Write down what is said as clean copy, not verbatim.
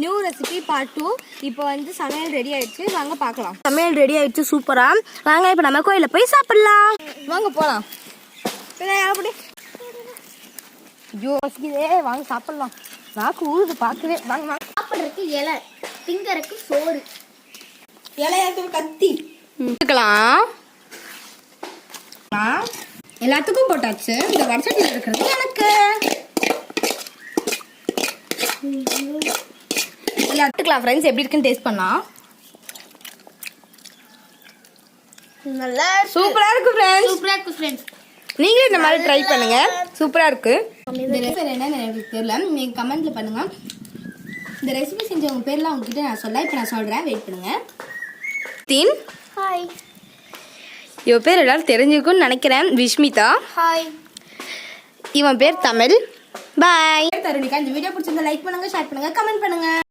New recipe part 2. இப்போ வந்து சமையல் ரெடி ஆயிடுச்சு, வாங்க பார்க்கலாம். சமையல் ரெடி ஆயிடுச்சு சூப்பரா. வாங்க இப்போ நம்ம கோயிலில் போய் சாப்பிடலாம். வாங்க போகலாம். அப்படி ஐயோ இதே வாங்க சாப்பிடலாம். நாக்கு ஊழுது பார்க்கவே. வாங்க வாங்க. சாப்பிட்றதுக்கு இலை, திங்கறதுக்கு சோறு. இலையாக்கு கத்தி எடுக்கலாம். எல்லாத்துக்கும் போட்டாச்சு. இந்த வடச்சட்டியில் இருக்கிறது எனக்கு. எல்லாத்துக்கலாம் ஃப்ரெண்ட்ஸ், எப்படி இருக்குன்னு டேஸ்ட் பண்ணா நல்லா சூப்பரா இருக்கு ஃப்ரெண்ட்ஸ். சூப்பரா இருக்கு ஃப்ரெண்ட்ஸ். நீங்களும் இந்த மாதிரி ட்ரை பண்ணுங்க, சூப்பரா இருக்கு. இந்த ரெசிபி என்னன்னு எனக்கு தெரியல, நீங்க கமெண்ட்ல பண்ணுங்க. இந்த ரெசிபி செஞ்சவங்க பேர்லாம் உங்ககிட்ட நான் சொல்ல. இப்போ நான் சொல்றேன், வெயிட் பண்ணுங்க. தீன் ஹாய். இவன் பேர் எல்லாரும் தெரிஞ்சுக்கும்னு நினைக்கிறேன். விஷ்மிதா. ஹாய். இவன் பேர் தமிழ். பாய். தருணிகா. இந்த வீடியோ பிடிச்சிருந்தா லைக் பண்ணுங்க, ஷேர் பண்ணுங்க, கமெண்ட் பண்ணுங்க.